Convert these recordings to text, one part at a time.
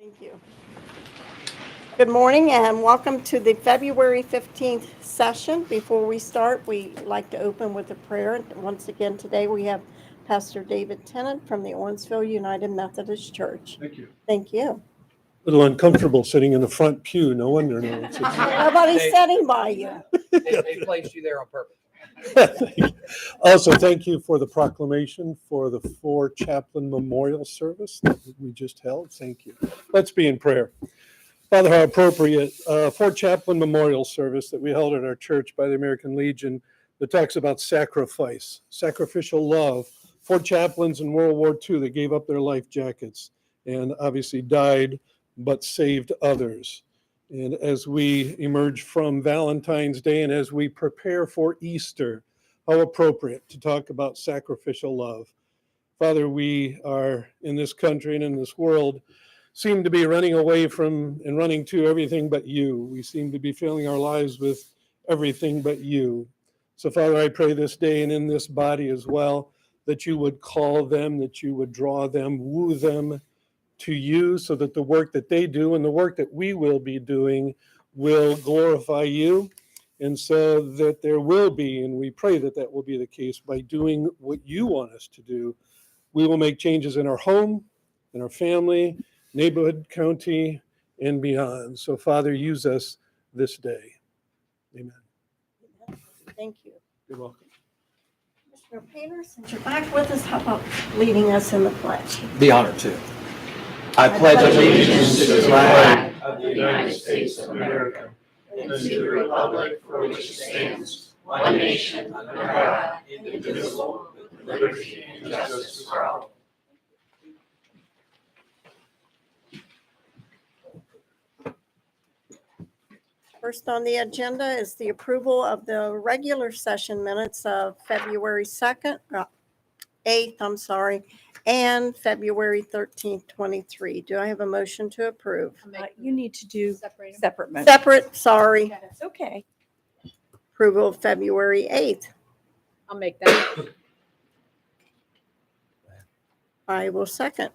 Thank you. Good morning and welcome to the February 15th session. Before we start, we like to open with a prayer. Once again, today we have Pastor David Tennant from the Owensville United Methodist Church. Thank you. Thank you. A little uncomfortable sitting in the front pew. No wonder. No, Nobody's sitting by you. They placed you there on purpose. Also, thank you for the proclamation for the 4 chaplain memorial service that we just held. Thank you. Let's be in prayer. Father, how appropriate. 4 chaplain memorial service that we held at our church by the American Legion that talks about sacrifice, sacrificial love. 4 chaplains in World War II that gave up their life jackets and obviously died but saved others. And as we emerge from Valentine's Day and as we prepare for Easter, how appropriate to talk about sacrificial love. Father, we are in this country and in this world seem to be running away from and running to everything but you. We seem to be filling our lives with everything but you. So Father, I pray this day and in this body as well, that you would call them, that you would draw them, woo them to you so that the work that they do and the work that we will be doing will glorify you. And so that there will be, and we pray that that will be the case, by doing what you want us to do, we will make changes in our home, in our family, neighborhood, county, and beyond. So Father, use us this day. Amen. Thank you. You're welcome. Commissioner Painter, since you're back with us, how about leading us in the pledge? Be honored to. I pledge allegiance to the flag of the United States of America and to the republic for which it stands, one nation under God, indivisible, with liberty and justice for all. First on the agenda is the approval of the regular session minutes of February 8th, and February 13th, 23. Do I have a motion to approve? You need to do Separate. separate motion. Separate, sorry. That's okay. Approval of February 8th. I'll make that. I will second.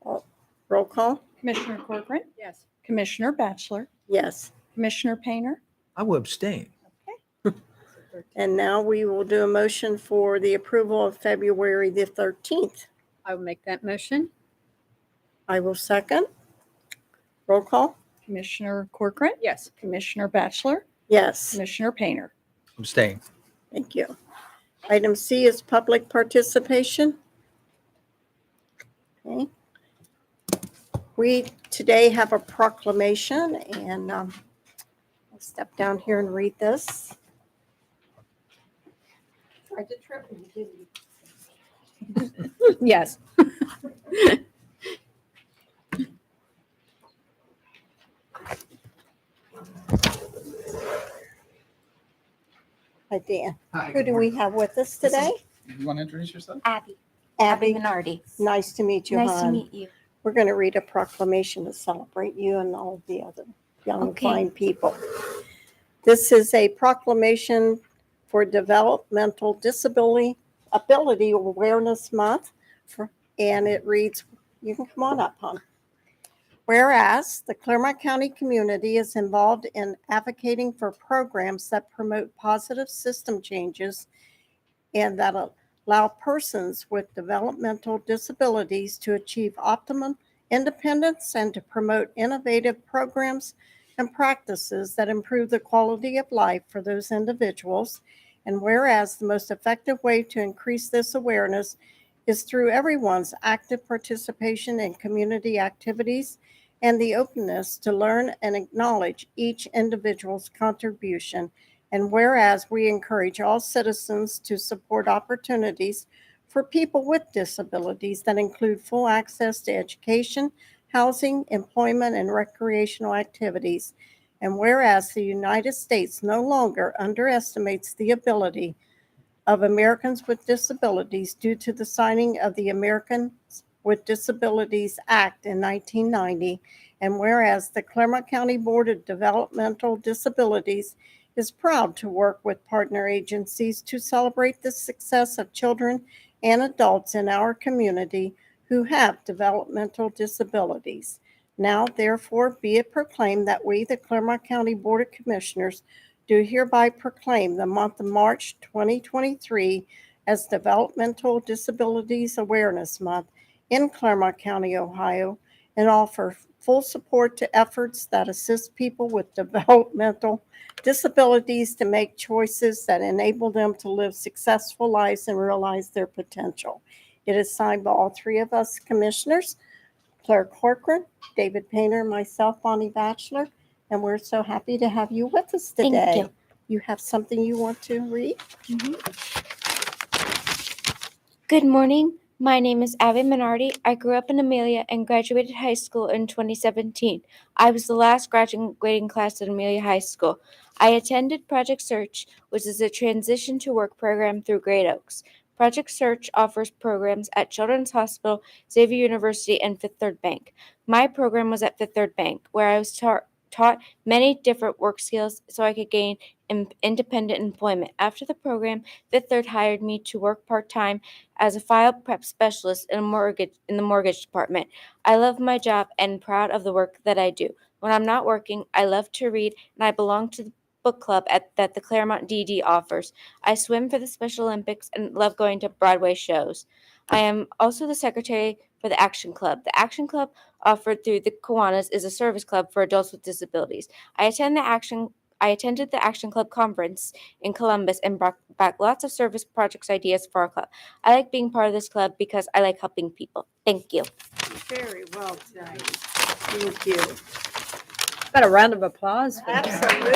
Roll call? Commissioner Corcoran, Yes. Commissioner Batchelor, Yes. Commissioner Painter. I will abstain. And now we will do a motion for the approval of February the 13th. I will make that motion. I will second. Roll call? Commissioner Corcoran, Yes. Commissioner Batchelor, Yes. Commissioner Painter. Abstain. Thank you. Item C is public participation. Okay. We today have a proclamation, and I'll step down here and read this. Tried to trip me, didn't you? Yes. Hi, Dan. Hi. Who do we have with us today? You want to introduce yourself? Abby Abby. Minardi. Nice to meet you, Nice hon. to meet you. We're going to read a proclamation to celebrate you and all of the other young, Okay. fine people. This is a proclamation for Developmental Ability Awareness Month, and it reads, you can come on up, hon. Whereas the Clermont County community is involved in advocating for programs that promote positive system changes and that allow persons with developmental disabilities to achieve optimum independence and to promote innovative programs and practices that improve the quality of life for those individuals. And whereas the most effective way to increase this awareness is through everyone's active participation in community activities and the openness to learn and acknowledge each individual's contribution. And whereas we encourage all citizens to support opportunities for people with disabilities that include full access to education, housing, employment, and recreational activities. And whereas the United States no longer underestimates the ability of Americans with disabilities due to the signing of the Americans with Disabilities Act in 1990. And whereas the Clermont County Board of Developmental Disabilities is proud to work with partner agencies to celebrate the success of children and adults in our community who have developmental disabilities. Now, therefore, be it proclaimed that we, the Clermont County Board of Commissioners, do hereby proclaim the month of March 2023 as Developmental Disabilities Awareness Month in Clermont County, Ohio, and offer full support to efforts that assist people with developmental disabilities to make choices that enable them to live successful lives and realize their potential. It is signed by all three of us commissioners, Claire Corcoran, David Painter, and myself, Bonnie Batchelor, and we're so happy to have you with us today. Thank you. You have something you want to read? Good morning. My name is Abby Minardi. I grew up in Amelia and graduated high school in 2017. I was the last graduating class at Amelia High School. I attended Project Search, which is a transition to work program through Great Oaks. Project Search offers programs at Children's Hospital, Xavier University, and Fifth Third Bank. My program was at Fifth Third Bank, where I was taught many different work skills so I could gain independent employment. After the program, Fifth Third hired me to work part-time as a file prep specialist in the mortgage department. I love my job and proud of the work that I do. When I'm not working, I love to read, and I belong to the book club that the Clermont DD offers. I swim for the Special Olympics and love going to Broadway shows. I am also the secretary for the Action Club. The Action Club, offered through the Kiwanis, is a service club for adults with disabilities. I attended the Action Club conference in Columbus and brought back lots of service projects ideas for our club. I like being part of this club because I like helping people. Thank you. Very well done. Thank you. Got a round of applause for that. Absolutely.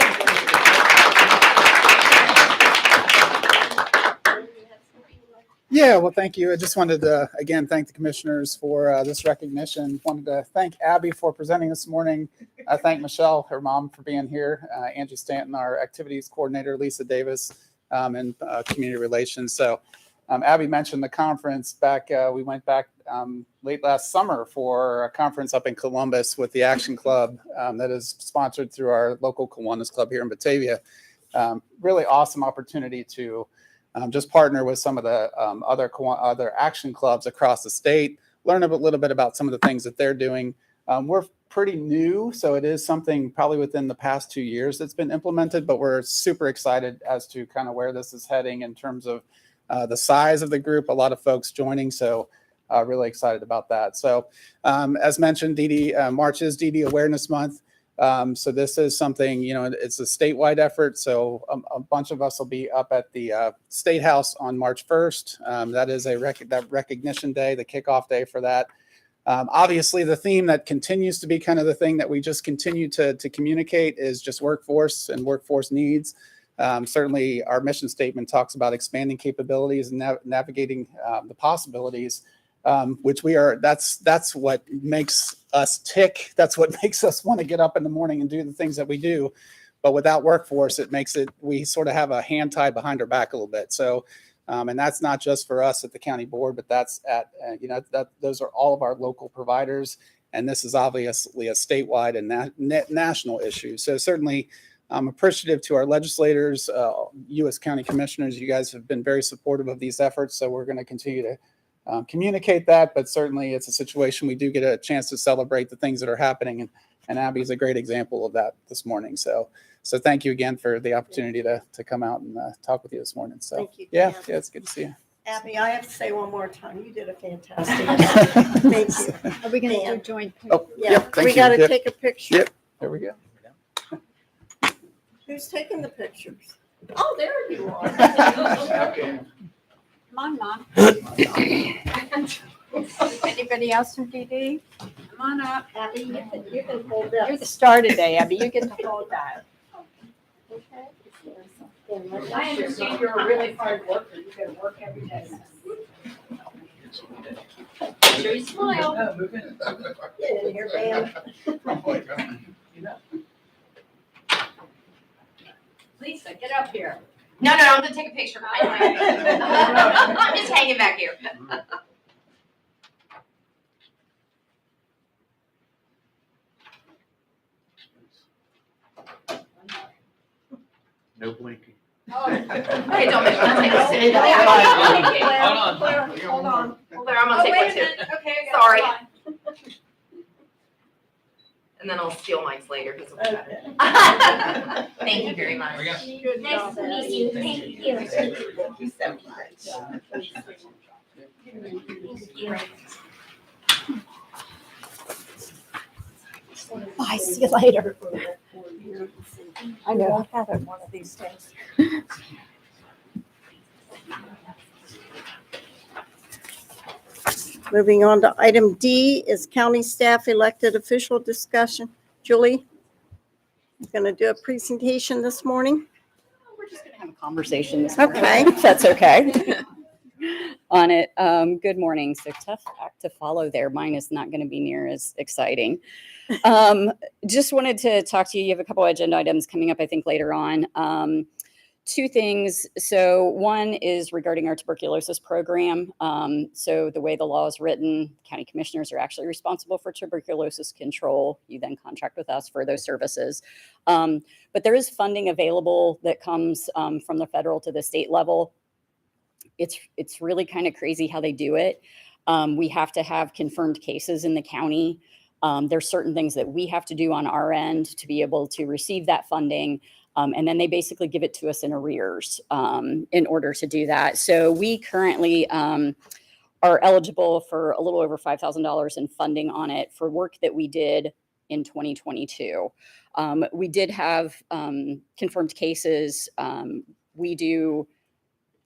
Yeah, well, thank you. I just wanted to, again, thank the commissioners for this recognition. Wanted to thank Abby for presenting this morning. I thank Michelle, her mom, for being here, Angie Stanton, our activities coordinator, Lisa Davis, and community relations. So Abby mentioned the conference back, we went back late last summer for a conference up in Columbus with the Action Club that is sponsored through our local Kiwanis Club here in Batavia. Really awesome opportunity to just partner with some of the other action clubs across the state, learn a little bit about some of the things that they're doing. We're pretty new, so it is something probably within the past 2 years that's been implemented, but we're super excited as to kind of where this is heading in terms of the size of the group, a lot of folks joining, so really excited about that. So as mentioned, March is DD Awareness Month. So this is something, it's a statewide effort. So a bunch of us will be up at the State House on March 1st. That is that recognition day, the kickoff day for that. Obviously, the theme that continues to be kind of the thing that we just continue to communicate is just workforce and workforce needs. Certainly, our mission statement talks about expanding capabilities and navigating the possibilities. Which we are, that's what makes us tick. That's what makes us want to get up in the morning and do the things that we do. But without workforce, we sort of have a hand tied behind our back a little bit. So, and that's not just for us at the county board, but that's those are all of our local providers. And this is obviously a statewide and national issue. So certainly I'm appreciative to our legislators, U.S. county commissioners. You guys have been very supportive of these efforts. So we're going to continue to communicate that, but certainly it's a situation we do get a chance to celebrate the things that are happening, and Abby is a great example of that this morning. So thank you again for the opportunity to come out and talk with you this morning. So Thank you. yeah, it's good to see you. Abby, I have to say one more time, you did a fantastic job. Thank you. Are we going to Dan. do joint? Oh, Yeah, yep, thank we you. got to Yep. take a picture. Yep. There we go. Who's taking the pictures? Oh, there you are. Come on, Mom. Anybody else from DD? Come on up. Abby, you can hold You're that. the star today, Abby. You get to hold that. I understand you're a really hard worker. You got to work every day. Sure you smile. Get in here, Bam. Lisa, get up here. No, I'm gonna take a picture. I'm just hanging back here. No blinking. Okay, don't make me take a Hold sit. on. Hold on. Claire, hold on. Hold there, I'm gonna Oh, take wait one a too. minute. Okay, I got Sorry. one. And then I'll steal mine later because it'll be better. Okay. Thank you very much. Good Nice job, to Ed. meet you. Thank you. Thank you so much. Bye, see you later. I know, I'll have it one of these days. Moving on to item D is county staff elected official discussion. Julie, you're going to do a presentation this morning? We're just going to have a conversation this morning. Okay. If that's okay. On it. Good morning. So tough act to follow there. Mine is not going to be near as exciting. Just wanted to talk to you. You have a couple of agenda items coming up, I think, later on. Two things. So one is regarding our tuberculosis program. So the way the law is written, county commissioners are actually responsible for tuberculosis control. You then contract with us for those services. But there is funding available that comes from the federal to the state level. It's really kind of crazy how they do it. We have to have confirmed cases in the county. There's certain things that we have to do on our end to be able to receive that funding. And then they basically give it to us in arrears in order to do that. So we currently are eligible for a little over $5,000 in funding on it for work that we did in 2022. We did have confirmed cases. We do,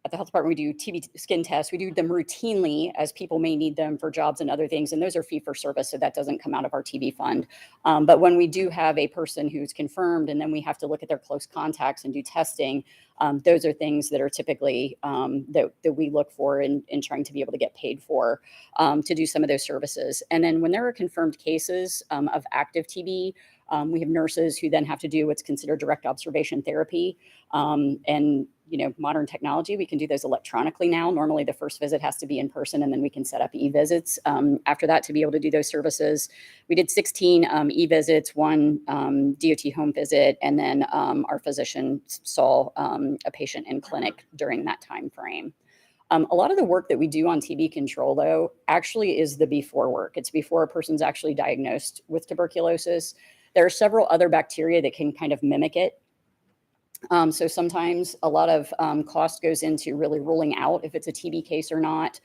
at the health department, we do TB skin tests. We do them routinely as people may need them for jobs and other things. And those are fee for service. So that doesn't come out of our TB fund. But when we do have a person who's confirmed and then we have to look at their close contacts and do testing, those are things that are typically that we look for in trying to be able to get paid for to do some of those services. And then when there are confirmed cases of active TB, we have nurses who then have to do what's considered direct observation therapy. And modern technology, we can do those electronically now. Normally the first visit has to be in person and then we can set up e-visits after that to be able to do those services. We did 16 e-visits, one DOT home visit, and then our physician saw a patient in clinic during that time frame. A lot of the work that we do on TB control, though, actually is the before work. It's before a person's actually diagnosed with tuberculosis. There are several other bacteria that can kind of mimic it. So sometimes a lot of cost goes into really ruling out if it's a TB case or not.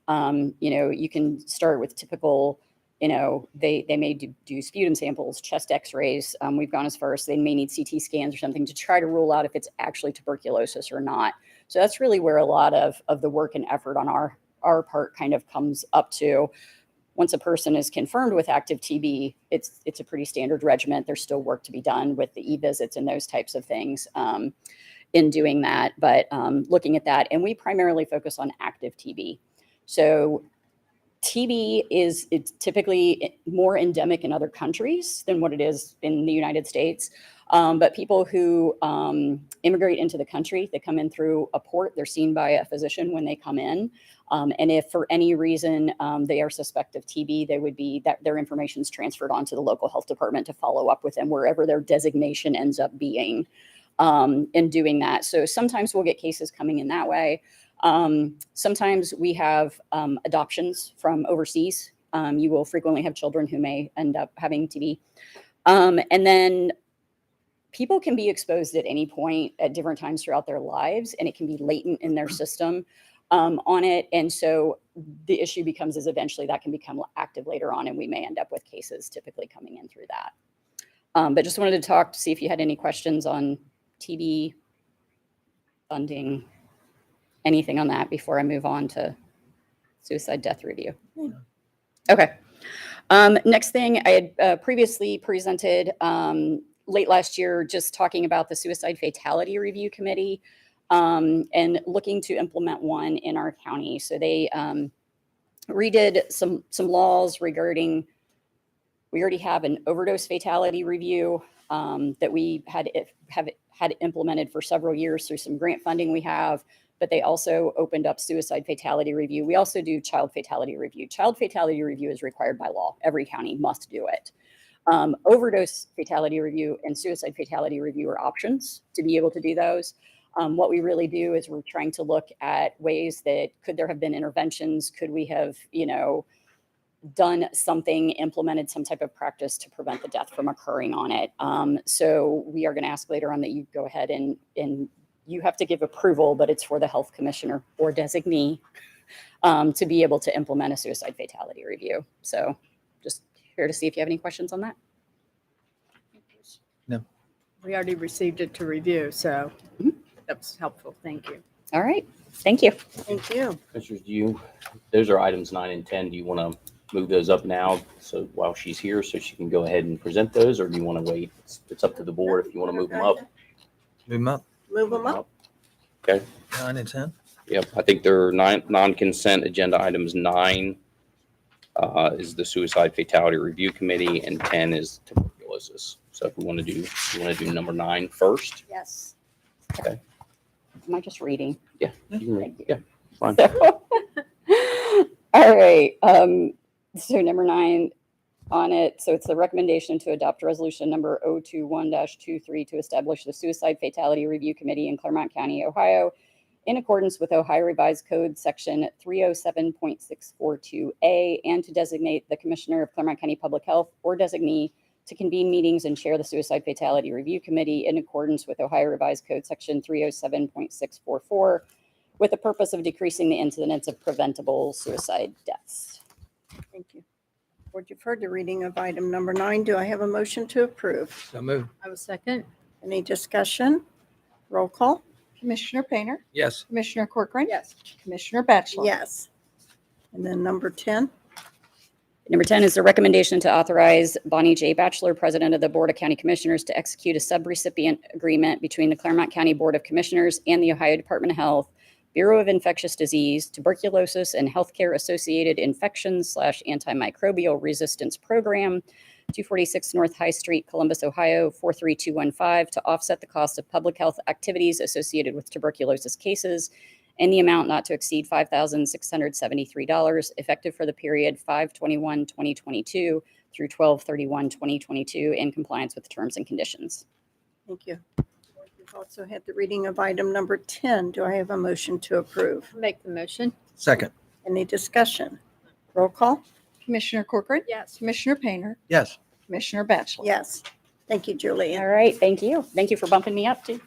You can start with typical, they may do sputum samples, chest x-rays. We've gone as far as they may need CT scans or something to try to rule out if it's actually tuberculosis or not. So that's really where a lot of the work and effort on our part kind of comes up to. Once a person is confirmed with active TB, it's a pretty standard regimen. There's still work to be done with the e-visits and those types of things in doing that. But looking at that, and we primarily focus on active TB. So TB it's typically more endemic in other countries than what it is in the United States. But people who immigrate into the country, they come in through a port, they're seen by a physician when they come in. And if for any reason they are suspect of TB, they would be that their information is transferred onto the local health department to follow up with them wherever their designation ends up being in doing that. So sometimes we'll get cases coming in that way. Sometimes we have adoptions from overseas. You will frequently have children who may end up having TB. And then people can be exposed at any point at different times throughout their lives, and it can be latent in their system on it. And so the issue becomes is eventually that can become active later on, and we may end up with cases typically coming in through that. But just wanted to talk to see if you had any questions on TB funding, anything on that before I move on to suicide death review. Okay. Next thing, I had previously presented late last year, just talking about the Suicide Fatality Review Committee and looking to implement one in our county. So they redid some laws regarding, we already have an overdose fatality review that we have had implemented for several years through some grant funding we have, but they also opened up suicide fatality review. We also do child fatality review. Child fatality review is required by law. Every county must do it. Overdose fatality review and suicide fatality review are options to be able to do those. What we really do is we're trying to look at ways that could there have been interventions? Could we have, done something, implemented some type of practice to prevent the death from occurring on it? So we are going to ask later on that you go ahead and you have to give approval, but it's for the health commissioner or designee to be able to implement a suicide fatality review. So just here to see if you have any questions on that. We already received it to review, so Mhm. that's helpful. Thank you. All right. Thank you. Thank you. Commissioners, those are items 9 and 10. Do you want to move those up now so while she's here so she can go ahead and present those, or do you want to wait? It's up to the board if you want to move them up. Move them up, Move them up. Okay. 9 and 10. Yep, I think there are 9 non-consent agenda items. 9 is the Suicide Fatality Review Committee, and 10 is tuberculosis. So if we want to do number 9 first. Yes. Okay. Am I just reading? Yeah. You can read. Yeah. Fine. All right. So number 9 on it. So it's the recommendation to adopt resolution number 021-23 to establish the Suicide Fatality Review Committee in Clermont County, Ohio, in accordance with Ohio Revised Code section 307.642A, and to designate the Commissioner of Clermont County Public Health or designee to convene meetings and chair the Suicide Fatality Review Committee in accordance with Ohio Revised Code section 307.644, with the purpose of decreasing the incidence of preventable suicide deaths. Thank you. Board, you've heard the reading of item number 9. Do I have a motion to approve? So move. I was second. Any discussion? Roll call? Commissioner Painter, Yes. Commissioner Corcoran. Yes. Commissioner Batchelor. Yes. And then number 10? Number 10 is the recommendation to authorize Bonnie J. Batchelor, President of the Board of County Commissioners, to execute a subrecipient agreement between the Clermont County Board of Commissioners and the Ohio Department of Health, Bureau of Infectious Disease, Tuberculosis, and Healthcare Associated Infections / Antimicrobial Resistance Program, 246 North High Street, Columbus, Ohio, 43215, to offset the cost of public health activities associated with tuberculosis cases in the amount not to exceed $5,673, effective for the period 5/21/2022 through 12/31/2022, in compliance with the terms and conditions. Thank you. Board, you've also had the reading of item number 10. Do I have a motion to approve? Make the motion. Second. Any discussion? Roll call? Commissioner Corcoran. Yes. Commissioner Painter, Yes. Commissioner Batchelor. Yes. Thank you, Julianne. All right, thank you. Thank you for bumping me up, too.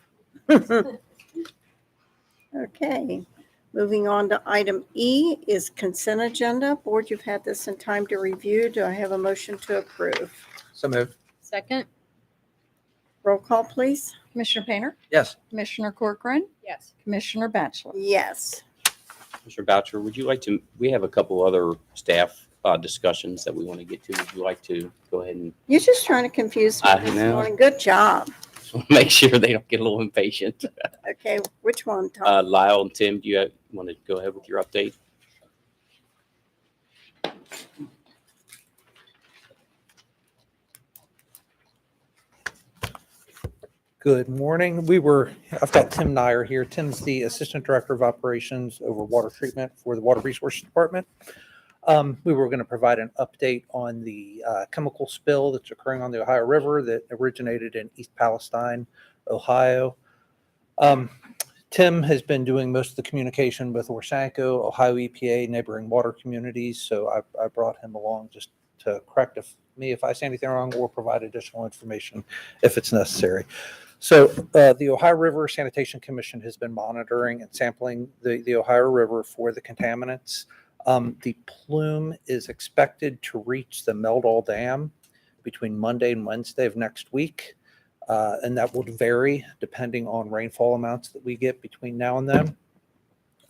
Okay, moving on to item E is consent agenda. Board, you've had this in time to review. Do I have a motion to approve? So move. Second. Roll call, please. Commissioner Painter, Yes. Commissioner Corcoran, Yes. Commissioner Batchelor. Yes. Mr. Boucher, would you like to, we have a couple other staff discussions that we want to get to. Would you like to go ahead and You're just trying to confuse me I this know. morning. Good job. make sure they don't get a little impatient? Okay, which one, Tom? Lyle and Tim, do you want to go ahead with your update? Good morning. I've got Tim Nyer here. Tim's the Assistant Director of Operations over water treatment for the Water Resources Department. We were going to provide an update on the chemical spill that's occurring on the Ohio River that originated in East Palestine, Ohio. Tim has been doing most of the communication with Orsanco, Ohio EPA, neighboring water communities, so I brought him along just to correct me if I say anything wrong or provide additional information if it's necessary. So the Ohio River Sanitation Commission has been monitoring and sampling the Ohio River for the contaminants. The plume is expected to reach the Meldal Dam between Monday and Wednesday of next week, and that will vary depending on rainfall amounts that we get between now and then.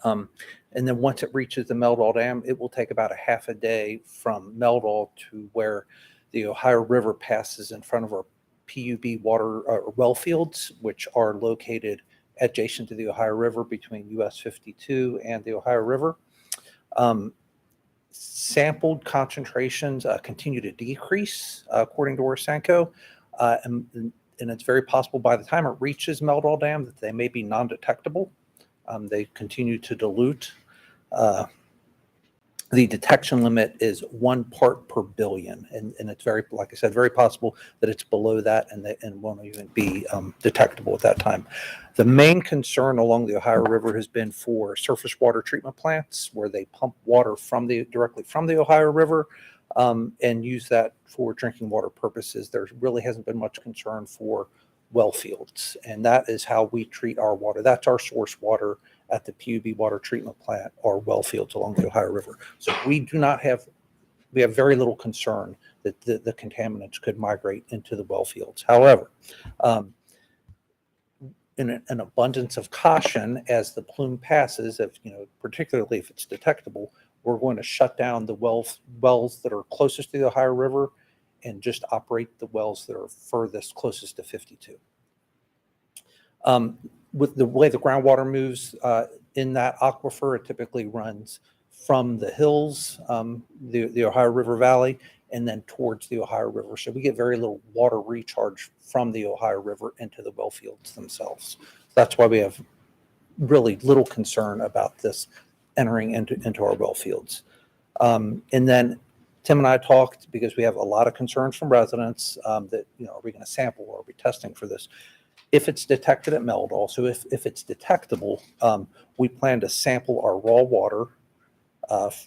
And then once it reaches the Meldal Dam, it will take about a half a day from Meldal to where the Ohio River passes in front of our PUB water well fields, which are located adjacent to the Ohio River between US 52 and the Ohio River. Sampled concentrations continue to decrease, according to Orsanco, and it's very possible by the time it reaches Meldal Dam that they may be non-detectable. They continue to dilute. the detection limit is 1 part per billion. And it's very, like I said, very possible that it's below that and won't even be detectable at that time. The main concern along the Ohio River has been for surface water treatment plants where they pump water directly from the Ohio River and use that for drinking water purposes. There really hasn't been much concern for well fields, and that is how we treat our water. That's our source water at the PUB water treatment plant, or well fields along the Ohio River. So we have very little concern that the contaminants could migrate into the well fields. However, in an abundance of caution, as the plume passes, particularly if it's detectable, we're going to shut down the wells that are closest to the Ohio River and just operate the wells that are furthest closest to 52. With the way the groundwater moves in that aquifer, it typically runs from the hills, the Ohio River Valley, and then towards the Ohio River. So we get very little water recharge from the Ohio River into the well fields themselves. That's why we have really little concern about this entering into our well fields. And then Tim and I talked, because we have a lot of concerns from residents that, are we going to sample or are we testing for this? If it's detected at Meldal, so if it's detectable, we plan to sample our raw water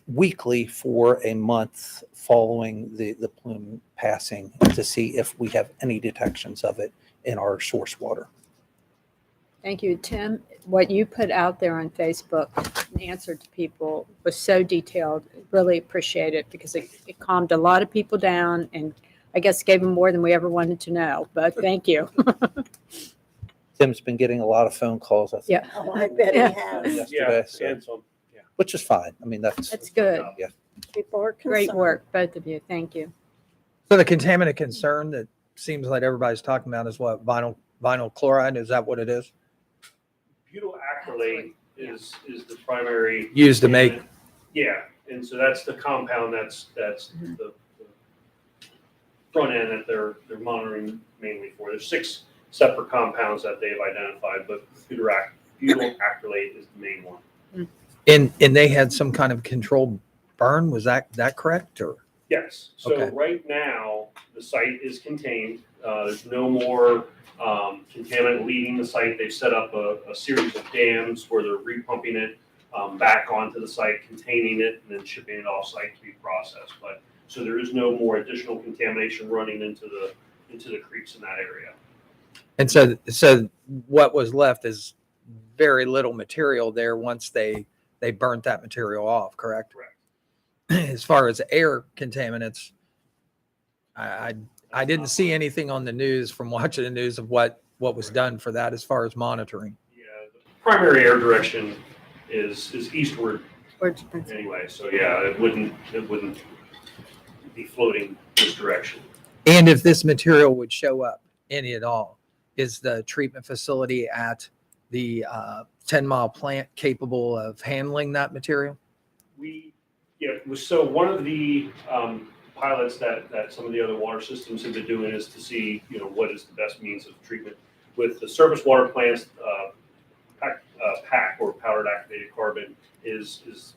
weekly for a month following the plume passing to see if we have any detections of it in our source water. Thank you, Tim. What you put out there on Facebook in answer to people was so detailed. Really appreciate it because it calmed a lot of people down and I guess gave them more than we ever wanted to know. But thank you. Tim's been getting a lot of phone calls, I think, Yeah. Oh, I bet he has. yesterday, so- which is fine. I mean, That's good. Yeah. People are Great concerned. work, both of you. Thank you. So the contaminant concern that seems like everybody's talking about is what, vinyl chloride? Is that what it is? Butyl acrylate is the primary. Used to make. Yeah, and so that's the compound that's the front end that they're monitoring mainly for. There's 6 separate compounds that they've identified, but butyl acrylate is the main one. And they had some kind of controlled burn. Was that correct? Or Yes. So Okay. right now the site is contained. There's no more contaminant leaving the site. They've set up a series of dams where they're repumping it back onto the site, containing it, and then shipping it off site to be processed. But so there is no more additional contamination running into the creeks in that area. and so what was left is very little material there once they burnt that material off. Correct. Correct. As far as air contaminants, I didn't see anything on the news from watching the news of what was done for that as far as monitoring. Yeah, the primary air direction is eastward anyway. So yeah, it wouldn't be floating this direction. And if this material would show up any at all, is the treatment facility at the 10-mile plant capable of handling that material? So one of the pilots that some of the other water systems have been doing is to see, what is the best means of treatment. With the surface water plants, PAC or powdered activated carbon is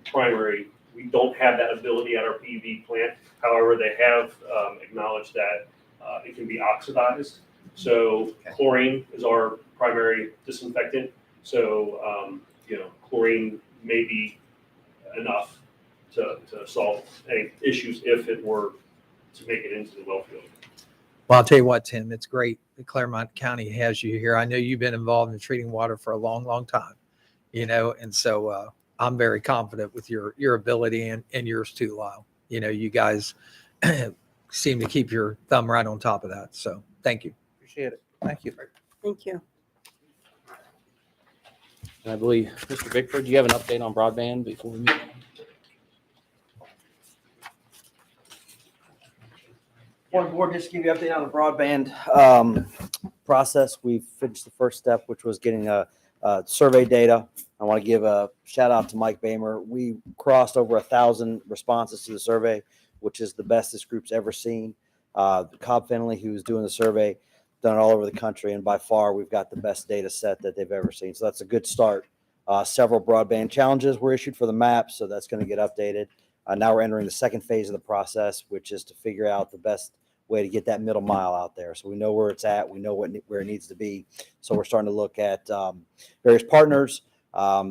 primary. We don't have that ability at our PUB plant. However, they have acknowledged that it can be oxidized. So chlorine is our primary disinfectant. So, chlorine may be enough to solve any issues if it were to make it into the well field. Well, I'll tell you what, Tim, it's great that Clermont County has you here. I know you've been involved in treating water for a long, long time, and so I'm very confident with your ability and yours too, Lyle. You guys seem to keep your thumb right on top of that. So thank you. Appreciate it. Thank you. Thank you. And I believe, Mr. Bickford, do you have an update on broadband before we move on? Morning, board. Just to give you an update on the broadband process. We've finished the first step, which was getting a survey data. I want to give a shout out to Mike Bamer. We crossed over 1,000 responses to the survey, which is the best this group's ever seen. Cobb Finley, who's doing the survey, done it all over the country, and by far we've got the best data set that they've ever seen. So that's a good start Several broadband challenges were issued for the map, so that's going to get updated. Now we're entering the second phase of the process, which is to figure out the best way to get that middle mile out there. So we know where it's at, we know where it needs to be. So we're starting to look at various partners.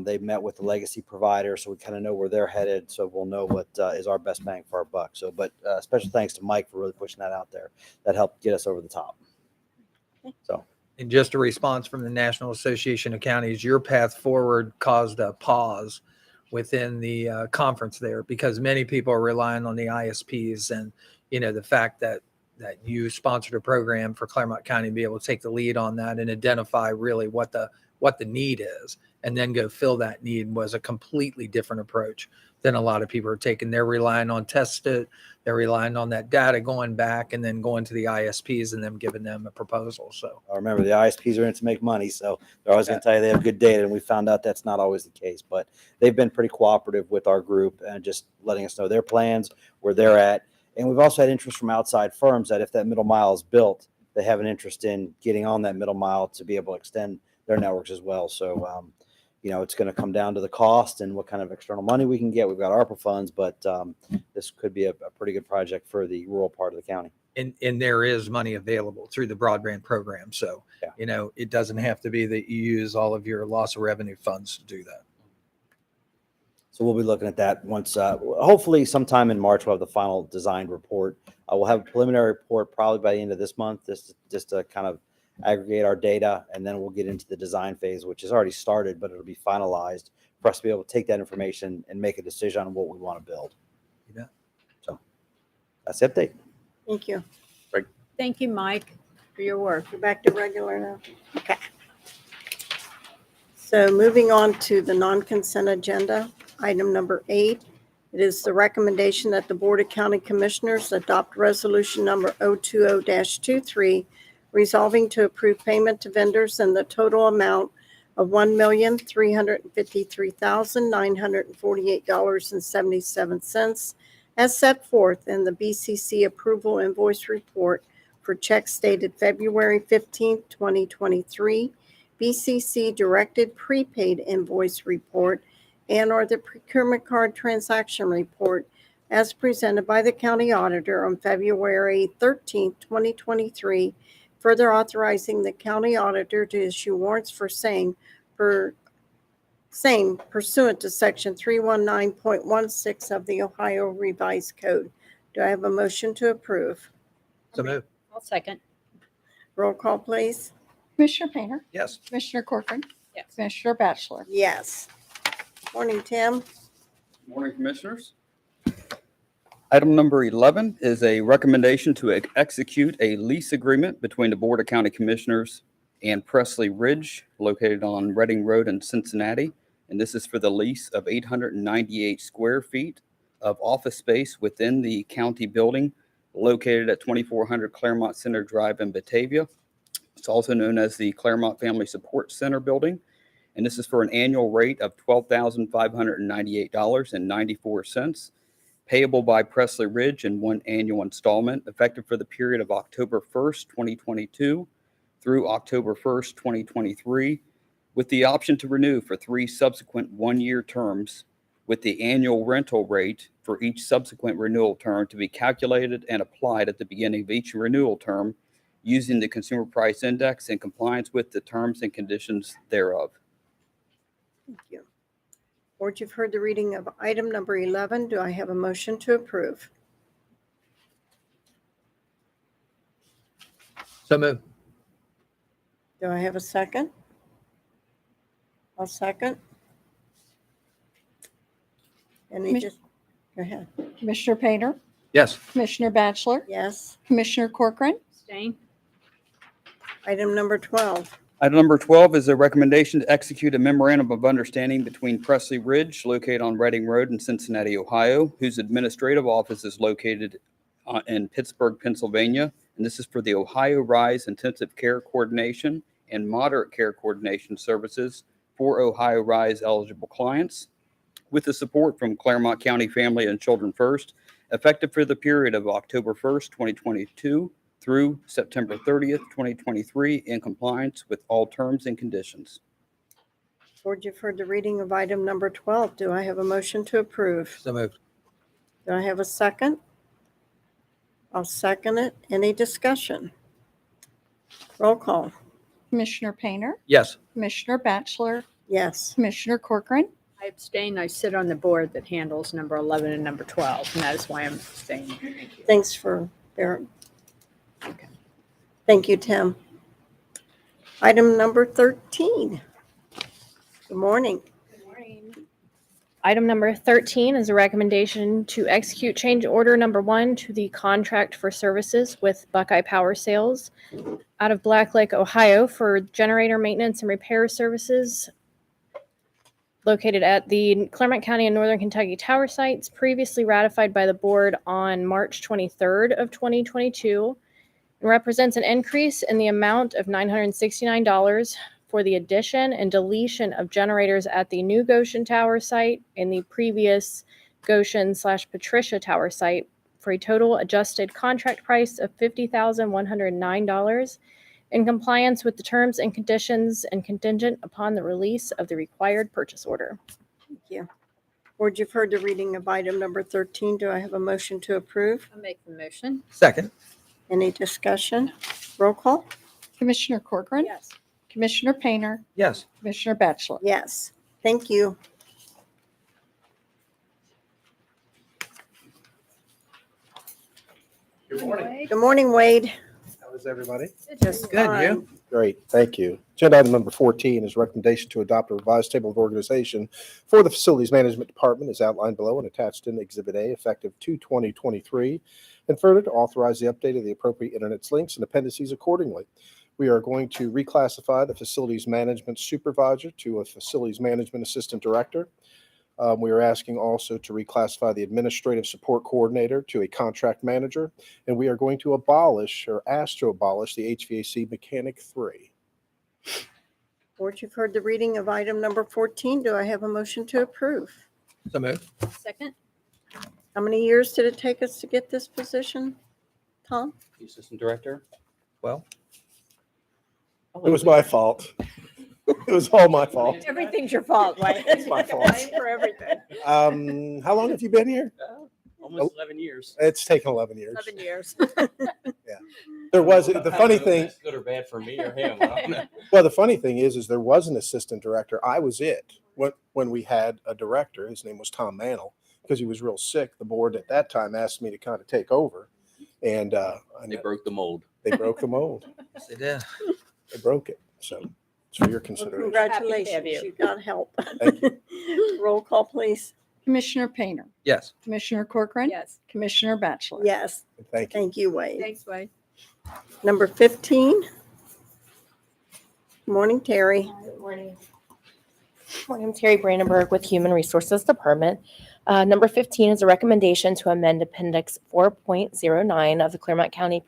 They've met with the legacy provider, so we kind of know where they're headed. So we'll know what is our best bang for our buck. So, but special thanks to Mike for really pushing that out there. That helped get us over the top. So. And just a response from the National Association of Counties, your path forward caused a pause within the conference there because many people are relying on the ISPs and, the fact that you sponsored a program for Clermont County to be able to take the lead on that and identify really what the need is and then go fill that need was a completely different approach than a lot of people are taking. They're relying on tested, they're relying on that data going back and then going to the ISPs and them giving them a proposal. So I remember the ISPs are in it to make money, so they're always going to tell you they have good data, and we found out that's not always the case. But they've been pretty cooperative with our group and just letting us know their plans, where they're at. And we've also had interest from outside firms that if that middle mile is built, they have an interest in getting on that middle mile to be able to extend their networks as well. So, it's going to come down to the cost and what kind of external money we can get. We've got ARPA funds, but this could be a pretty good project for the rural part of the county. And there is money available through the broadband program. So, it doesn't have to be that you use all of your loss of revenue funds to do that. So we'll be looking at that once, hopefully sometime in March, we'll have the final design report. We'll have a preliminary report probably by the end of this month, just to kind of aggregate our data, and then we'll get into the design phase, which has already started, but it'll be finalized for us to be able to take that information and make a decision on what we want to build. Yeah. So that's the update. Thank you. Thank you, Mike, for your work. We're back to regular now. Okay. So moving on to the non-consent agenda, item number 8. It is the recommendation that the Board of County Commissioners adopt resolution number 020-23, resolving to approve payment to vendors in the total amount of $1,353,948.77 as set forth in the BCC approval invoice report for checks dated February 15, 2023, BCC directed prepaid invoice report, and or the procurement card transaction report as presented by the county auditor on February 13, 2023, further authorizing the county auditor to issue warrants for same pursuant to section 319.16 of the Ohio Revised Code. Do I have a motion to approve? So move. I'll second. Roll call, please. Commissioner Painter, Yes. Commissioner Corcoran, Yes. Commissioner Batchelor. Yes. Morning, Tim. Morning, Commissioners. Item number 11 is a recommendation to execute a lease agreement between the Board of County Commissioners and Presley Ridge, located on Reading Road in Cincinnati. And this is for the lease of 898 square feet of office space within the county building located at 2400 Clermont Center Drive in Batavia. It's also known as the Clermont Family Support Center building. And this is for an annual rate of $12,598.94, payable by Presley Ridge in one annual installment, effective for the period of October 1st, 2022 through October 1st, 2023, with the option to renew for 3 subsequent one-year terms, with the annual rental rate for each subsequent renewal term to be calculated and applied at the beginning of each renewal term using the Consumer Price Index in compliance with the terms and conditions thereof. Thank you. Board, you've heard the reading of item number 11. Do I have a motion to approve? So move. Do I have a second? I'll second. Go ahead. Commissioner Painter, Yes. Commissioner Batchelor, Yes. Commissioner Corcoran, Abstain. Item number 12. Item number 12 is a recommendation to execute a memorandum of understanding between Presley Ridge, located on Reading Road in Cincinnati, Ohio, whose administrative office is located in Pittsburgh, Pennsylvania. And this is for the Ohio Rise Intensive Care Coordination and Moderate Care Coordination Services for Ohio Rise eligible clients, with the support from Clermont County Family and Children First, effective for the period of October 1st, 2022 through September 30th, 2023, in compliance with all terms and conditions. Board, you've heard the reading of item number 12. Do I have a motion to approve? So moved. Do I have a second? I'll second it. Any discussion? Roll call. Commissioner Painter, Yes. Commissioner Batchelor, Yes. Commissioner Corcoran, I abstain. I sit on the board that handles number 11 and number 12, and that is why I'm abstaining. Thank you. Thanks for their. Okay. Thank you, Tim. Item number 13. Good morning. Item number 13 is a recommendation to execute change order number 1 to the contract for services with Buckeye Power Sales out of Black Lake, Ohio for generator maintenance and repair services located at the Clermont County and Northern Kentucky tower sites, previously ratified by the board on March 23rd of 2022, and represents an increase in the amount of $969 for the addition and deletion of generators at the new Goshen Tower site and the previous Goshen/Patricia Tower site for a total adjusted contract price of $50,109 in compliance with the terms and conditions and contingent upon the release of the required purchase order. Thank you. Board, you've heard the reading of item number 13. Do I have a motion to approve? I'll make the motion. Second. Any discussion? Roll call. Commissioner Corcoran, Yes. Commissioner Painter, Yes. Commissioner Batchelor. Yes. Thank you. Good morning. Good morning, Wade. How is everybody? Just Good, fine. you? Great, thank you. Agenda item number 14 is recommendation to adopt a revised table of organization for the Facilities Management Department as outlined below and attached in Exhibit A effective 2/20/23, and further to authorize the update of the appropriate internet links and appendices accordingly. We are going to reclassify the Facilities Management Supervisor to a Facilities Management Assistant Director. We are asking also to reclassify the Administrative Support Coordinator to a Contract Manager, and we are going to abolish or ask to abolish the HVAC Mechanic 3. Board, you've heard the reading of item number 14. Do I have a motion to approve? So moved. Second? How many years did it take us to get this position, Tom? The Assistant Director? Well, It was my fault. It was all my fault. Everything's your fault, right? It's my fault. Blame for everything. How long have you been here? Almost 11 years. It's taken 11 years. 7 years. There was, the funny thing, That's good or bad for me or him. I don't know. well, the funny thing is there was an assistant director. I was it. When we had a director, his name was Tom Mantle, because he was real sick. The board at that time asked me to kind of take over. And They broke the mold. they broke the mold. yes, they did. They broke it. So it's for your Well, consideration. congratulations. you. You got help. Thank Roll call, please. Commissioner Painter, Yes. Commissioner Corcoran, Yes. Commissioner Batchelor. Yes. Thank you. Thank you, Wade. Thanks, Wade. Number 15. Good morning, Terry. Good morning. I'm Terry Brandenburg with Human Resources Department. Number 15 is a recommendation to amend Appendix 4.09 of the Clermont County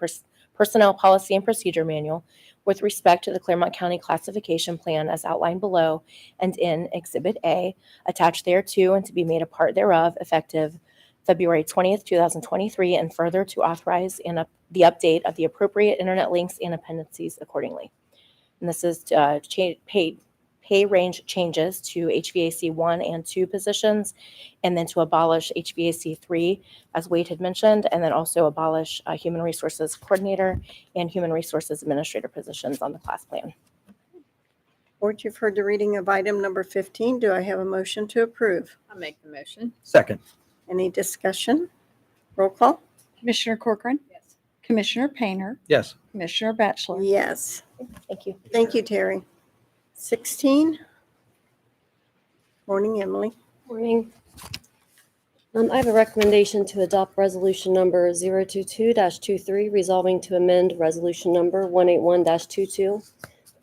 Personnel Policy and Procedure Manual with respect to the Clermont County Classification Plan as outlined below and in Exhibit A, attached thereto and to be made a part thereof effective February 20th, 2023, and further to authorize the update of the appropriate internet links and appendices accordingly. And this is pay range changes to HVAC 1 and 2 positions, and then to abolish HVAC 3, as Wade had mentioned, and then also abolish Human Resources Coordinator and Human Resources Administrator positions on the class plan. Board, you've heard the reading of item number 15. Do I have a motion to approve? I'll make the motion. Second. Any discussion? Roll call? Commissioner Corcoran, Yes. Commissioner Painter, Yes. Commissioner Batchelor. Yes. Thank you. Thank you, Terry. 16. Morning, Emily. Morning. I have a recommendation to adopt resolution number 022-23, resolving to amend resolution number 181-22,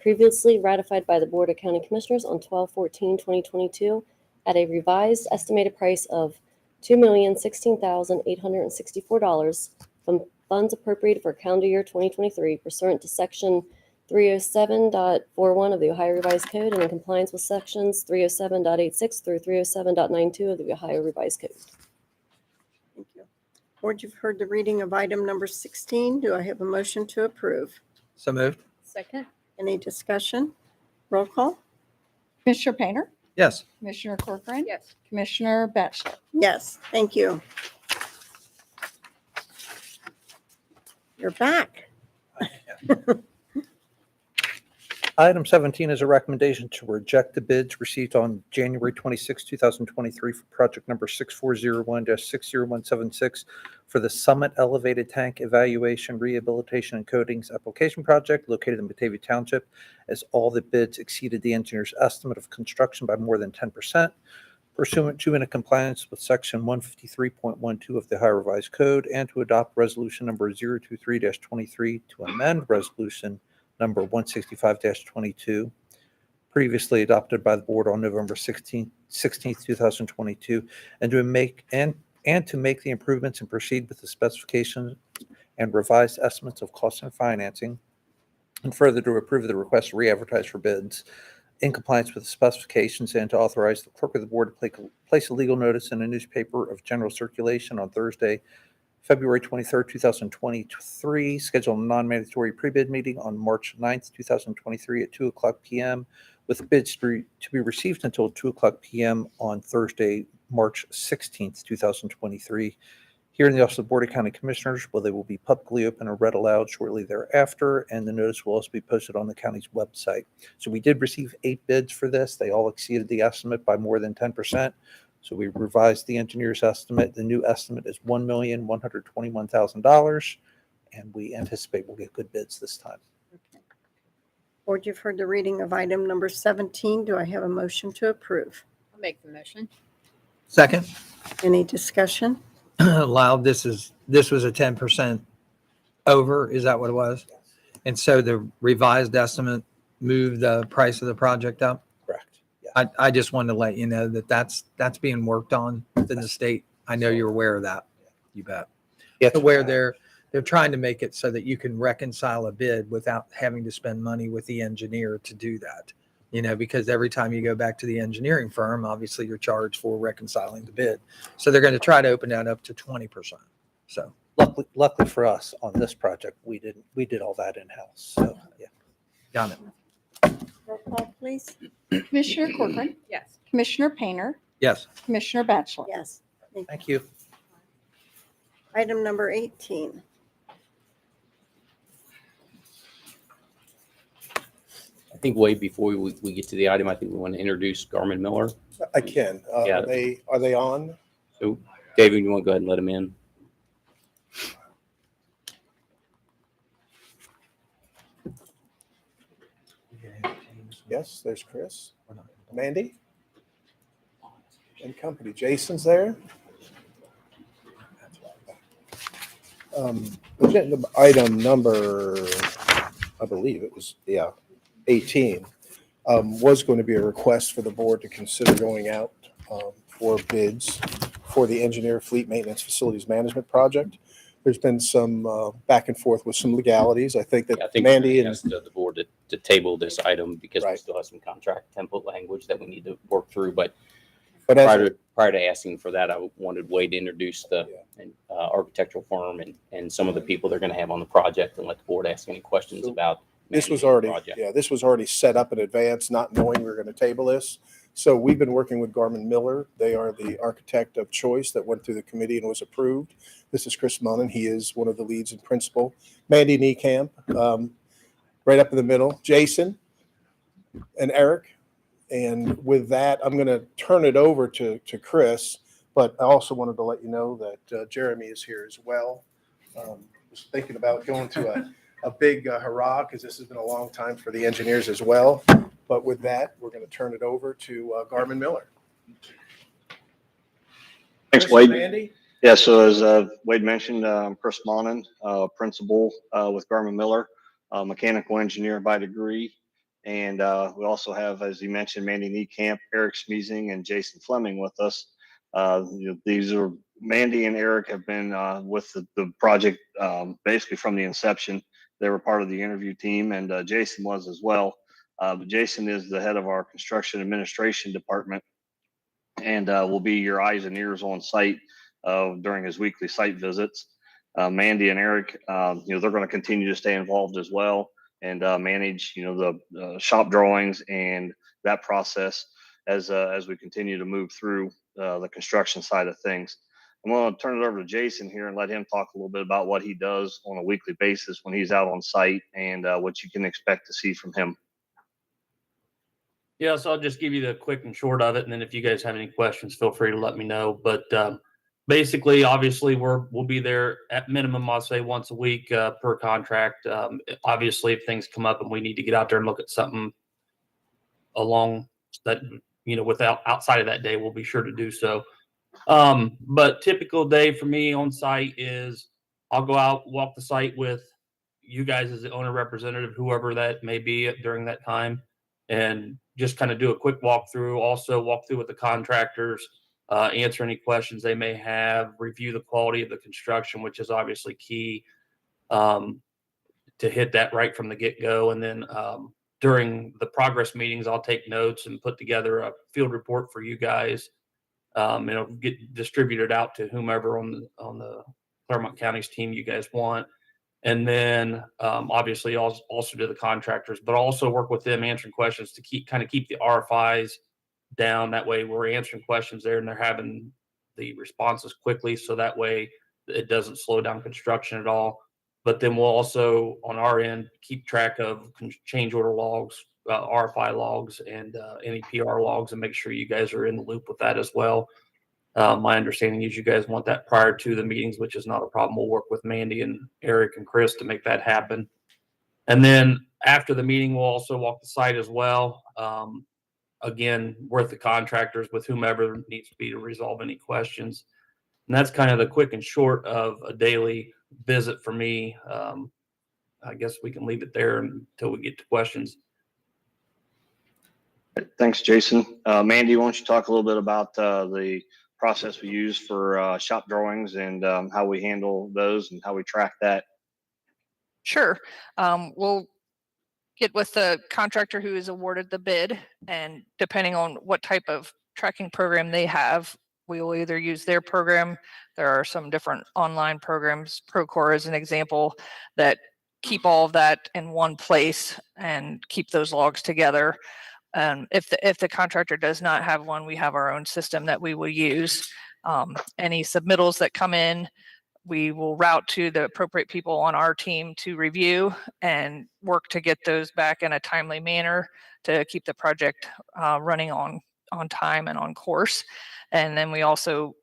previously ratified by the Board of County Commissioners on 12/14/2022 at a revised estimated price of $2,016,864 from funds appropriated for calendar year 2023 pursuant to section 307.41 of the Ohio Revised Code and in compliance with sections 307.86 through 307.92 of the Ohio Revised Code. Thank you. Board, you've heard the reading of item number 16. Do I have a motion to approve? So moved. Second? Any discussion? Roll call? Commissioner Painter, Yes. Commissioner Corcoran, Yes. Commissioner Batchelor. Yes, thank you. You're back. Item 17 is a recommendation to reject the bids received on January 26, 2023 for project number 6401-60176 for the Summit Elevated Tank Evaluation, Rehabilitation, and Coatings Application Project located in Batavia Township, as all the bids exceeded the engineer's estimate of construction by more than 10%. Pursuant to and in compliance with Section 153.12 of the Ohio Revised Code, and to adopt Resolution Number 023-23 to amend Resolution Number 165-22, previously adopted by the board on November 16, 2022, and to make the improvements and proceed with the specifications and revised estimates of costs and financing, and further to approve the request to re-advertise for bids in compliance with the specifications, and to authorize the clerk of the board to place a legal notice in a newspaper of general circulation on Thursday, February 23rd, 2023, schedule a non-mandatory pre-bid meeting on March 9th, 2023 at 2:00 p.m. with bids to be received until 2:00 p.m. on Thursday, March 16th, 2023. Here in the Office of the Board of County Commissioners, where they will be publicly open and read aloud shortly thereafter, and the notice will also be posted on the county's website. So we did receive 8 bids for this. They all exceeded the estimate by more than 10%. So we revised the engineer's estimate. The new estimate is $1,121,000, and we anticipate we'll get good bids this time. Board, you've heard the reading of item number 17. Do I have a motion to approve? I'll make the motion. Second. Any discussion? Lyle, this was a 10% over. Is that what it was? And so the revised estimate moved the price of the project up? Correct. I just wanted to let you know that that's being worked on within the state. I know you're aware of that. You bet. Yes. So where they're trying to make it so that you can reconcile a bid without having to spend money with the engineer to do that. Because every time you go back to the engineering firm, obviously you're charged for reconciling the bid. So they're going to try to open that up to 20%. So Luckily for us on this project, we did all that in-house. So yeah. got it. Roll call, please. Commissioner Corcoran, Yes. Commissioner Painter, Yes. Commissioner Batchelor. Yes. Thank you. Item number 18. I think way before we get to the item, I think we want to introduce Garmin Miller. I can. Yeah. Are they on? So David, you want to go ahead and let him in? Yes, there's Chris. Mandy? And company. Jason's there. Agenda item number, I believe it was, 18, was going to be a request for the board to consider going out for bids for the engineer fleet maintenance facilities management project. There's been some back and forth with some legalities. I think that Mandy and asked the board to table this item because we Right. still have some contract template language that we need to work through. But as prior to asking for that, I wanted Wade to introduce the architectural firm and some of the people they're going to have on the project, and let the board ask any questions about. this was managing the already, project. this was already set up in advance, not knowing we were going to table this. So we've been working with Garmin Miller. They are the architect of choice that went through the committee and was approved. This is Chris Munnan. He is one of the leads and principal. Mandy Niekamp, right up in the middle. Jason and Eric. And with that, I'm going to turn it over to Chris, but I also wanted to let you know that Jeremy is here as well. Was thinking about going to a big hurrah, because this has been a long time for the engineers as well. But with that, we're going to turn it over to Garmin Miller. Thanks, Chris Wade. and Mandy? Yeah, so as Wade mentioned, Chris Monin, principal with Garmin Miller, mechanical engineer by degree. And we also have, as you mentioned, Mandy Niekamp, Eric Schmeezing, and Jason Fleming with us. These are Mandy and Eric have been with the project basically from the inception. They were part of the interview team, and Jason was as well. But Jason is the head of our construction administration department, and will be your eyes and ears on site during his weekly site visits. Mandy and Eric, they're going to continue to stay involved as well and manage, the shop drawings and that process as we continue to move through the construction side of things. I'm going to turn it over to Jason here and let him talk a little bit about what he does on a weekly basis when he's out on site and what you can expect to see from him. Yeah, so I'll just give you the quick and short of it, and then if you guys have any questions, feel free to let me know. But basically, obviously, we'll be there at minimum, I'll say once a week per contract. Obviously, if things come up and we need to get out there and look at something along that, without outside of that day, we'll be sure to do so. But typical day for me on site is I'll go out, walk the site with you guys as the owner representative, whoever that may be during that time, and just kind of do a quick walkthrough. Also walk through with the contractors, answer any questions they may have, review the quality of the construction, which is obviously key to hit that right from the get-go. And then during the progress meetings, I'll take notes and put together a field report for you guys. It'll get distributed out to whomever on the Clermont County's team you guys want. And then obviously also to the contractors, but also work with them answering questions to keep the RFIs down. That way we're answering questions there and they're having the responses quickly. So that way it doesn't slow down construction at all. But then we'll also on our end keep track of change order logs, RFI logs, and any PR logs, and make sure you guys are in the loop with that as well. My understanding is you guys want that prior to the meetings, which is not a problem. We'll work with Mandy and Eric and Chris to make that happen. And then after the meeting, we'll also walk the site as well. Again, with the contractors, with whomever needs to be to resolve any questions. And that's kind of the quick and short of a daily visit for me. I guess we can leave it there until we get to questions. Thanks, Jason. Mandy, why don't you talk a little bit about the process we use for shop drawings and how we handle those and how we track that? Sure. We'll get with the contractor who is awarded the bid, and depending on what type of tracking program they have, we will either use their program. There are some different online programs, Procore as an example, that keep all of that in one place and keep those logs together. If the contractor does not have one, we have our own system that we will use. Any submittals that come in, we will route to the appropriate people on our team to review and work to get those back in a timely manner to keep the project running on time and on course. And then we also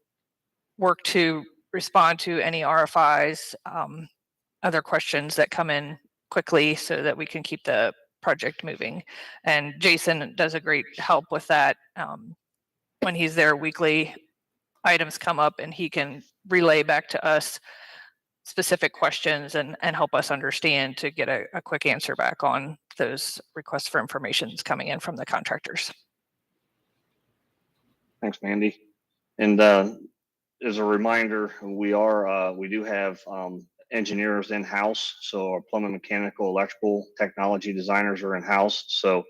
work to respond to any RFIs, other questions that come in quickly so that we can keep the project moving. And Jason does a great help with that. When he's there weekly, items come up and he can relay back to us specific questions and help us understand to get a quick answer back on those requests for information coming in from the contractors. Thanks, Mandy. And as a reminder, we do have engineers in-house. So our plumbing, mechanical, electrical technology designers are in-house. So,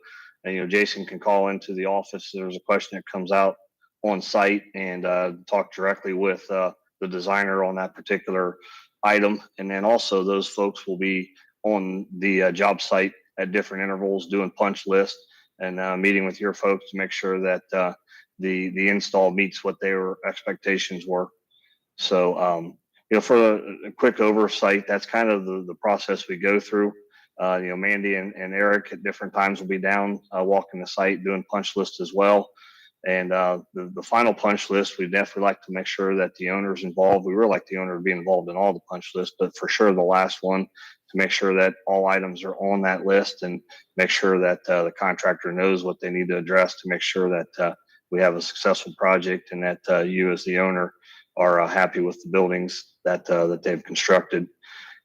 Jason can call into the office. There's a question that comes out on site and talk directly with the designer on that particular item. And then also those folks will be on the job site at different intervals doing punch lists and meeting with your folks to make sure that the install meets what their expectations were. So, for a quick oversight, that's kind of the process we go through. Mandy and Eric at different times will be down walking the site doing punch lists as well. And the final punch list, we definitely like to make sure that the owner's involved. We really like the owner to be involved in all the punch lists, but for sure the last one to make sure that all items are on that list and make sure that the contractor knows what they need to address to make sure that we have a successful project and that you as the owner are happy with the buildings that they've constructed.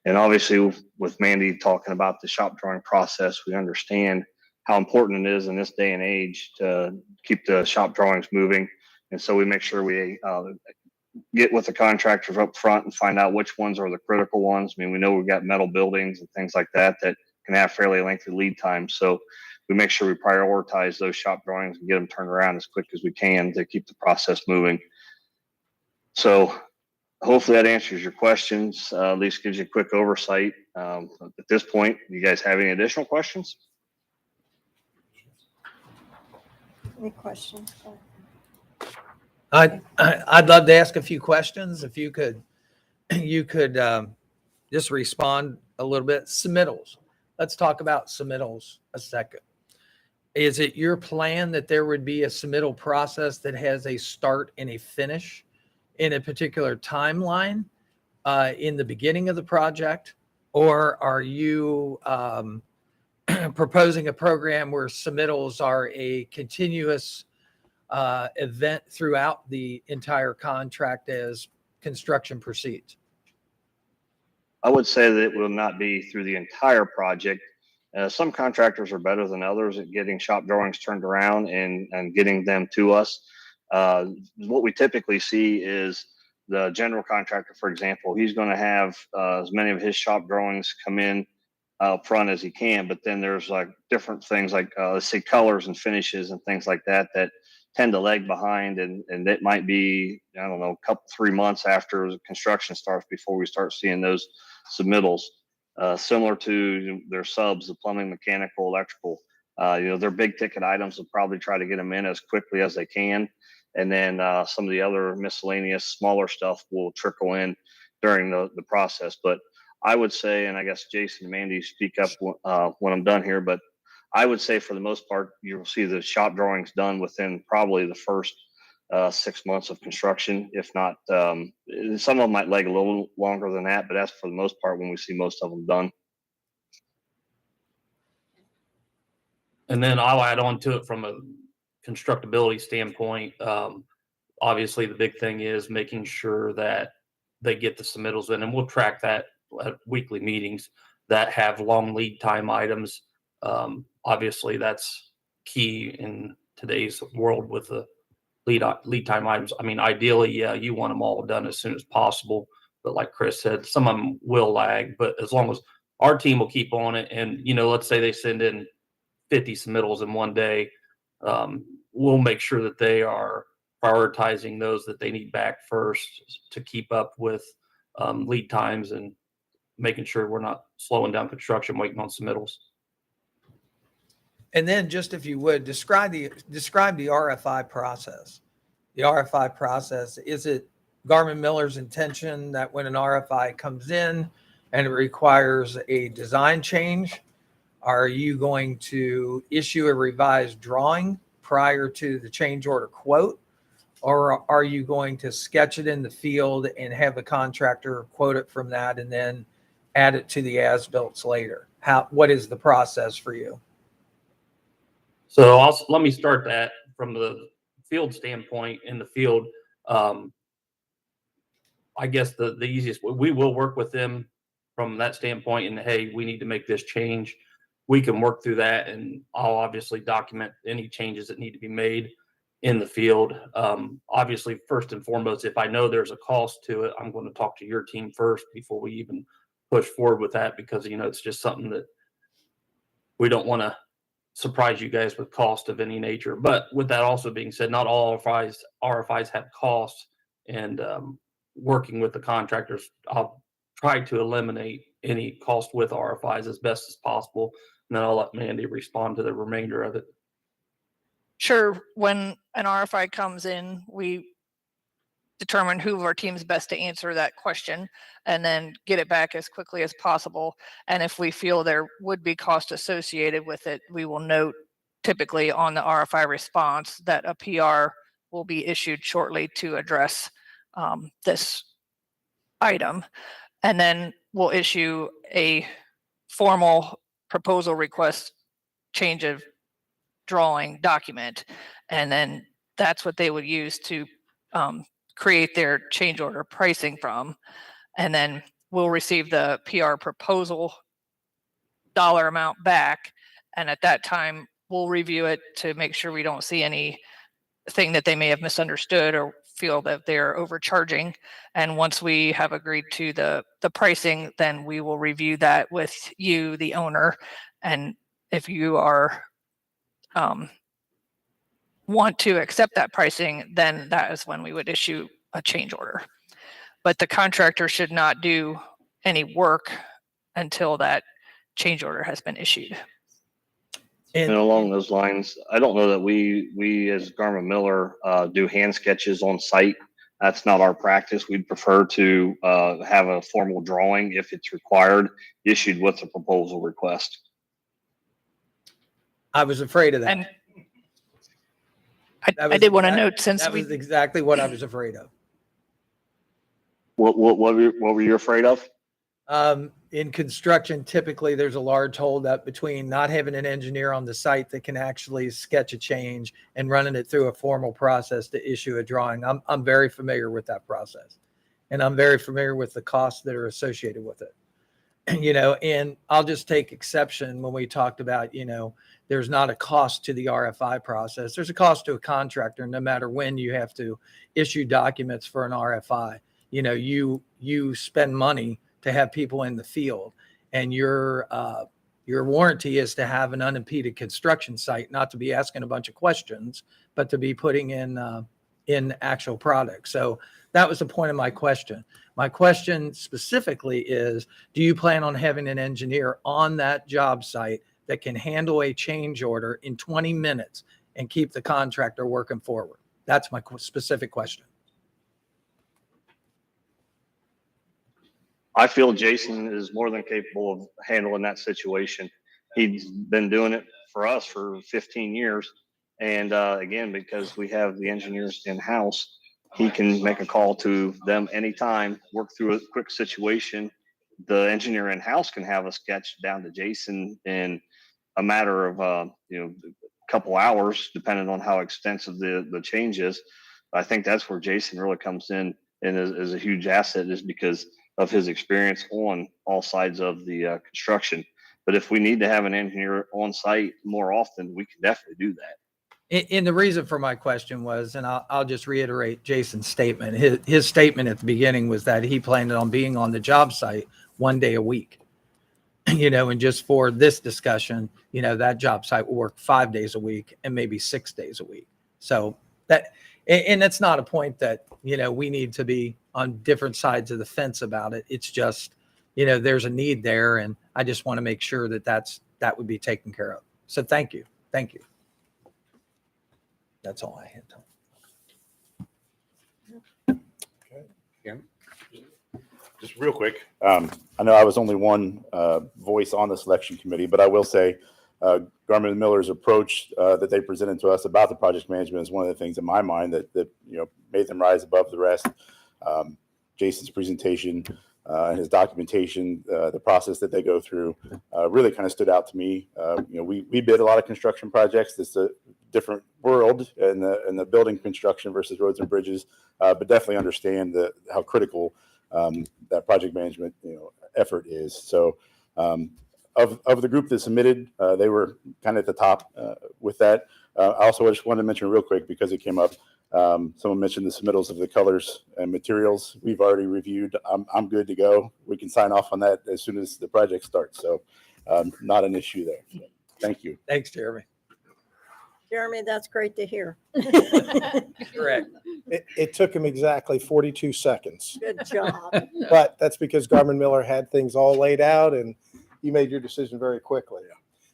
And obviously with Mandy talking about the shop drawing process, we understand how important it is in this day and age to keep the shop drawings moving. And so we make sure we get with the contractors up front and find out which ones are the critical ones. I mean, we know we've got metal buildings and things like that can have fairly lengthy lead times. So we make sure we prioritize those shop drawings and get them turned around as quick as we can to keep the process moving. So hopefully that answers your questions, at least gives you a quick oversight. At this point, you guys have any additional questions? Any questions? I'd love to ask a few questions. If you could, just respond a little bit. Submittals. Let's talk about submittals a second. Is it your plan that there would be a submittal process that has a start and a finish in a particular timeline in the beginning of the project? Or are you proposing a program where submittals are a continuous event throughout the entire contract as construction proceeds? I would say that it will not be through the entire project. Some contractors are better than others at getting shop drawings turned around and getting them to us. What we typically see is the general contractor, for example, he's going to have as many of his shop drawings come in up front as he can, but then there's like different things like let's say colors and finishes and things like that that tend to lag behind, and it might be, I don't know, a couple 3 months after the construction starts before we start seeing those submittals. Similar to their subs, the plumbing, mechanical, electrical, they're big ticket items. We'll probably try to get them in as quickly as they can. And then some of the other miscellaneous smaller stuff will trickle in during the process. But I would say, and I guess Jason and Mandy speak up when I'm done here, but I would say for the most part, you'll see the shop drawings done within probably the first 6 months of construction. If not, some of them might lag a little longer than that, but that's for the most part when we see most of them done. And then I'll add on to it from a constructability standpoint. Obviously, the big thing is making sure that they get the submittals in, and we'll track that at weekly meetings that have long lead time items. Obviously, that's key in today's world with the lead time items. I mean, ideally, yeah, you want them all done as soon as possible. But like Chris said, some of them will lag. But as long as our team will keep on it, and let's say they send in 50 submittals in one day, we'll make sure that they are prioritizing those that they need back first to keep up with lead times and making sure we're not slowing down construction waiting on submittals. And then just if you would describe the RFI process. The RFI process, is it Garmin-Miller's intention that when an RFI comes in and it requires a design change, are you going to issue a revised drawing prior to the change order quote? Or are you going to sketch it in the field and have the contractor quote it from that and then add it to the as-built later? What is the process for you? So let me start that from the field standpoint. In the field, I guess the easiest, we will work with them from that standpoint, and hey, we need to make this change. We can work through that, and I'll obviously document any changes that need to be made in the field. Obviously, first and foremost, if I know there's a cost to it, I'm going to talk to your team first before we even push forward with that, because it's just something that we don't want to surprise you guys with cost of any nature. But with that also being said, not all RFIs have costs, and working with the contractors, I'll try to eliminate any cost with RFIs as best as possible. And then I'll let Mandy respond to the remainder of it. Sure. When an RFI comes in, we determine who of our team is best to answer that question and then get it back as quickly as possible. And if we feel there would be cost associated with it, we will note typically on the RFI response that a PR will be issued shortly to address this item. And then we'll issue a formal proposal request change of drawing document. And then that's what they would use to create their change order pricing from. And then we'll receive the PR proposal dollar amount back. And at that time, we'll review it to make sure we don't see anything that they may have misunderstood or feel that they're overcharging. And once we have agreed to the pricing, then we will review that with you, the owner. And if you are want to accept that pricing, then that is when we would issue a change order. But the contractor should not do any work until that change order has been issued. And along those lines, I don't know that we as Garmin Miller do hand sketches on site. That's not our practice. We'd prefer to have a formal drawing, if it's required, issued with a proposal request. I was afraid of that. And I did want to note, since that we was exactly what I was afraid of. What were you afraid of? In construction, typically there's a large holdup between not having an engineer on the site that can actually sketch a change and running it through a formal process to issue a drawing. I'm very familiar with that process, and I'm very familiar with the costs that are associated with it. And I'll just take exception when we talked about, there's not a cost to the RFI process. There's a cost to a contractor, no matter when you have to issue documents for an RFI. You spend money to have people in the field, and your warranty is to have an unimpeded construction site, not to be asking a bunch of questions, but to be putting in actual products. So that was the point of my question. My question specifically is, do you plan on having an engineer on that job site that can handle a change order in 20 minutes and keep the contractor working forward? That's my specific question. I feel Jason is more than capable of handling that situation. He's been doing it for us for 15 years. And again, because we have the engineers in-house, he can make a call to them anytime, work through a quick situation. The engineer in-house can have a sketch down to Jason in a matter of a couple hours, depending on how extensive the change is. I think that's where Jason really comes in and is a huge asset, is because of his experience on all sides of the construction. But if we need to have an engineer on site more often, we can definitely do that. And the reason for my question was, and I'll just reiterate Jason's statement. His statement at the beginning was that he planned on being on the job site 1 day a week. And just for this discussion, that job site will work 5 days a week and maybe 6 days a week. So that's not a point that, we need to be on different sides of the fence about it. It's just, there's a need there, and I just want to make sure that would be taken care of. So thank you. Thank you. That's all I had. Just real quick, I know I was only one voice on the selection committee, but I will say Garmin Miller's approach that they presented to us about the project management is one of the things in my mind that made them rise above the rest. Jason's presentation and his documentation, the process that they go through, really kind of stood out to me. We bid a lot of construction projects. It's a different world in the building construction versus roads and bridges, but definitely understand how critical that project management effort is. So of the group that submitted, they were kind of at the top with that. Also, I just wanted to mention real quick, because it came up, someone mentioned the submittals of the colors and materials. We've already reviewed. I'm good to go. We can sign off on that as soon as the project starts. So not an issue there. So, thank you. Thanks, Jeremy. Jeremy, that's great to hear. Correct. It took him exactly 42 seconds, Good job. but that's because Garmin Miller had things all laid out and you made your decision very quickly.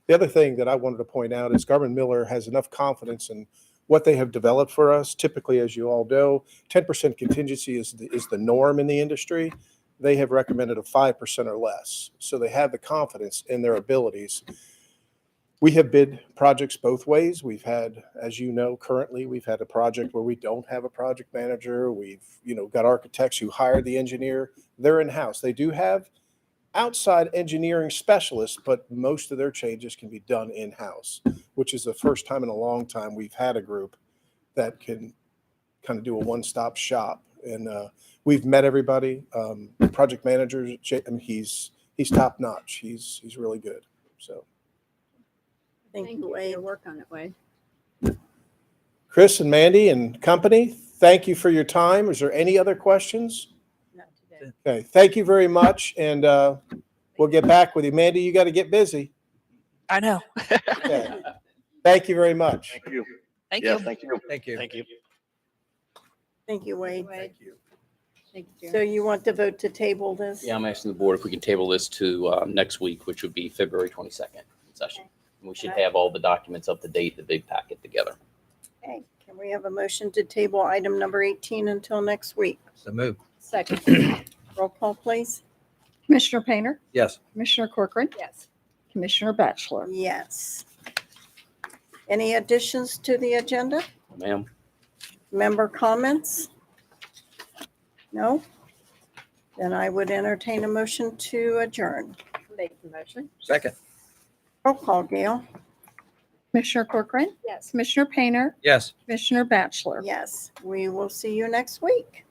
The other thing that I wanted to point out is Garmin Miller has enough confidence in what they have developed for us. Typically, as you all know, 10% contingency is the norm in the industry. They have recommended a 5% or less. So they have the confidence in their abilities. We have bid projects both ways. We've had, as you know, currently we've had a project where we don't have a project manager. We've, got architects who hired the engineer. They're in-house. They do have outside engineering specialists, but most of their changes can be done in-house, which is the first time in a long time we've had a group that can kind of do a one-stop shop. And we've met everybody. Project manager, he's top-notch. He's really good. So. Thank you, for Wade. your work on it, Wade. Chris and Mandy and company, thank you for your time. Is there any other questions? Not today. Okay, thank you very much, and we'll get back with you. Mandy, you got to get busy. I know. Okay. Thank you very much. Thank you. Thank Yeah, you. thank you. Thank you. Thank you. Thank you, Wade. Thank you. Thank you, So Jeremy. you want to vote to table this? Yeah, I'm asking the board if we can table this to next week, which would be February 22nd session. We should have all the documents up to date, the big packet together. Okay, can we have a motion to table item number 18 until next week? So move. Second. Roll call, please. Commissioner Painter, Yes. Commissioner Corcoran, Yes. Commissioner Batchelor. Yes. Any additions to the agenda? Ma'am? Member comments? No? Then I would entertain a motion to adjourn. Make the motion. Second. Roll call, Gail. Commissioner Corcoran, Yes. Commissioner Painter, Yes. Commissioner Batchelor. Yes, we will see you next week.